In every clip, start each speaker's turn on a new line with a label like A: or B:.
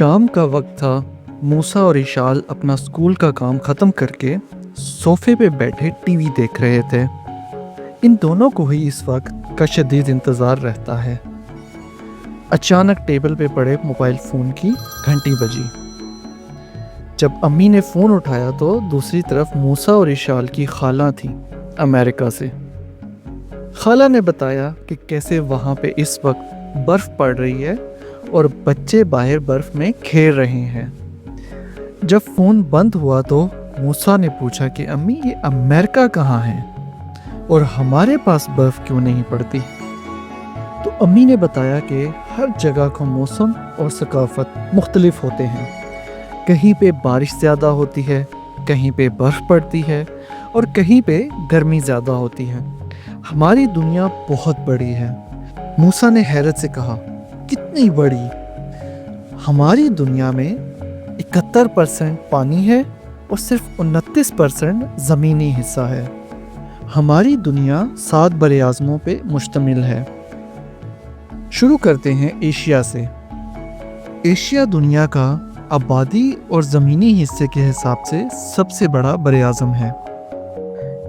A: शाम का वक्त था। मूसा और इशाल अपना स्कूल का काम ख़त्म करके सोफे पे बैठे टीवी देख रहे थे। इन दोनों को ही इस वक्त का शदीद इंतज़ार रहता है। अचानक टेबल पे पड़े मोबाइल फ़ोन की घंटी बजी। जब अम्मी ने फ़ोन उठाया तो दूसरी तरफ मूसा और इशाल की खाला थी अमेरिका से। खाला ने बताया कि कैसे वहाँ पे इस वक्त बर्फ़ पड़ रही है और बच्चे बाहर बर्फ़ में खेल रहे हैं। जब फ़ोन बंद हुआ तो मूसा ने पूछा कि अम्मी ये अमेरिका कहाँ है और हमारे पास बर्फ़ क्यों नहीं पड़ती। तो अम्मी ने बताया कि हर जगह का मौसम और सकाफ़त मुख्तलिफ होते हैं। कहीं पे बारिश ज़्यादा होती है, कहीं पे बर्फ़ पड़ती है और कहीं पे गर्मी ज़्यादा होती है। हमारी दुनिया बहुत बड़ी है। मूसा ने हैरत से कहा, कितनी बड़ी? हमारी दुनिया में 71% पानी है और सिर्फ 29% ज़मीनी हिस्सा है। हमारी दुनिया 7 बरे-आज़मों पे मुश्तमिल है। शुरू करते हैं एशिया से। एशिया दुनिया का आबादी और ज़मीनी हिस्से के हिसाब से सबसे बड़ा बरे-आज़म है।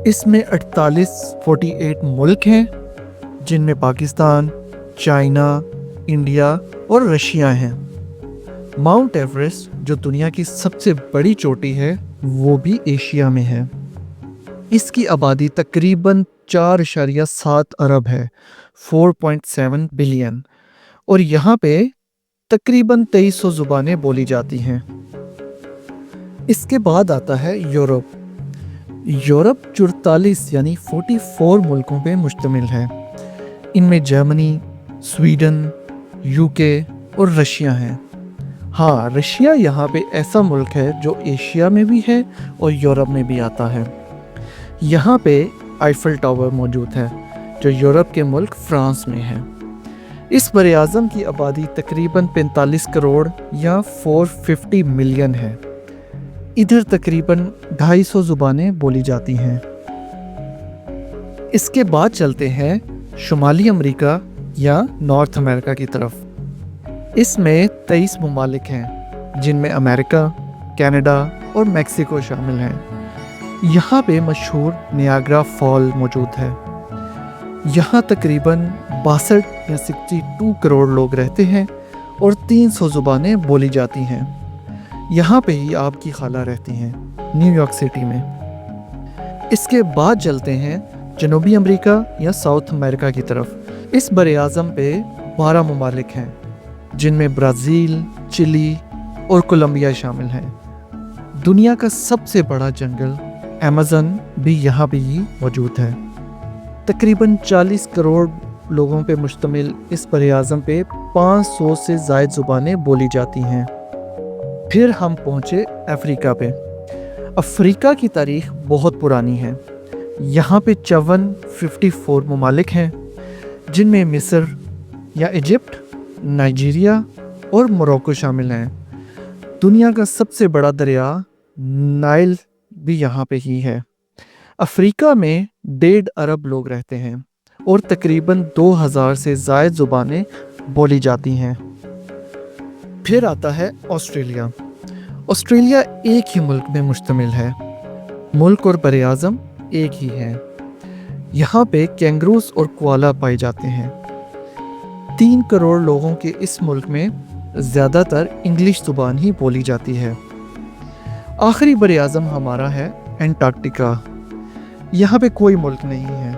A: इसमें 48 मुल्क हैं, जिनमें पाकिस्तान, चाइना, इंडिया और रशिया हैं। माउंट एवरेस्ट, जो दुनिया की सबसे बड़ी चोटी है, वो भी एशिया में है। इसकी आबादी तकरीबन 4.7 अरब है, 4.7 बिलियन, और यहाँ पे तकरीबन 2300 ज़ुबानें बोली जाती हैं। इसके बाद आता है यूरोप। यूरोप 44 यानी 44 मुल्कों पे मुश्तमिल है। इनमें जर्मनी, स्वीडन, यूके और रशिया हैं। हाँ, रशिया यहाँ पे ऐसा मुल्क है जो एशिया में भी है और यूरोप में भी आता है। यहाँ पे आईफल टावर मौजूद है, जो यूरोप के मुल्क फ्रांस में है। इस बरे-आज़म की आबादी तकरीबन 45 करोड़ या 450 मिलियन है। इधर तकरीबन 250 ज़ुबानें बोली जाती हैं। इसके बाद चलते हैं शुमाली अमेरिका या नॉर्थ अमेरिका की तरफ। इसमें 23 ममालिक हैं, जिनमें अमेरिका, कनाडा और मेक्सिको शामिल हैं। यहाँ पे मशहूर नियाग्रा फॉल मौजूद है। यहाँ तकरीबन 62 या 62 करोड़ लोग रहते हैं और 300 ज़ुबानें बोली जाती हैं। यहाँ पे ही आपकी खाला रहती हैं, न्यूयॉर्क सिटी में। इसके बाद चलते हैं जनूबी अमेरिका या साउथ अमेरिका की तरफ। इस बरे-आज़म पे 12 ममालिक हैं, जिनमें ब्राज़ील, चिली और कोलंबिया शामिल हैं। दुनिया का सबसे बड़ा जंगल अमेज़न भी यहाँ पे ही मौजूद है। तकरीबन 40 करोड़ लोगों पे मुश्तमिल इस बरे-आज़म पे 500 से ज़ायद ज़ुबानें बोली जाती हैं। फिर हम पहुँचे अफ्रीका पे। अफ्रीका की तारीख़ बहुत पुरानी है। यहाँ पे 54 ममालिक हैं, जिनमें मिस्र या इजिप्ट, नाइजीरिया और मोरक्को शामिल हैं। दुनिया का सबसे बड़ा दरिया नाइल भी यहाँ पे ही है। अफ्रीका में 1.5 अरब लोग रहते हैं और तकरीबन 2000 से ज़ायद ज़ुबानें बोली जाती हैं। फिर आता है ऑस्ट्रेलिया। ऑस्ट्रेलिया एक ही मुल्क में मुश्तमिल है। मुल्क और बरे-आज़म एक ही है। यहाँ पे कैंगरूस और कोआला पाए जाते हैं। 3 करोड़ लोगों के इस मुल्क में ज़्यादातर इंग्लिश ज़ुबान ही बोली जाती है। आखिरी बरे-आज़म हमारा है एंटार्क्टिका। यहाँ पे कोई मुल्क नहीं है,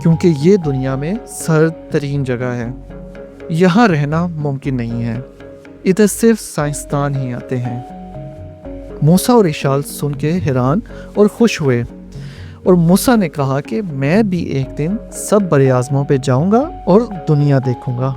A: क्योंकि ये दुनिया में सर्द तरीन जगह है। यहाँ रहना मुमकिन नहीं है। इधर सिर्फ साइंसदान ही आते हैं। मूसा और इशाल सुन के हैरान और खुश हुए, और मूसा ने कहा कि मैं भी एक दिन सब बरे-आज़मों पे जाऊंगा और दुनिया देखूंगा।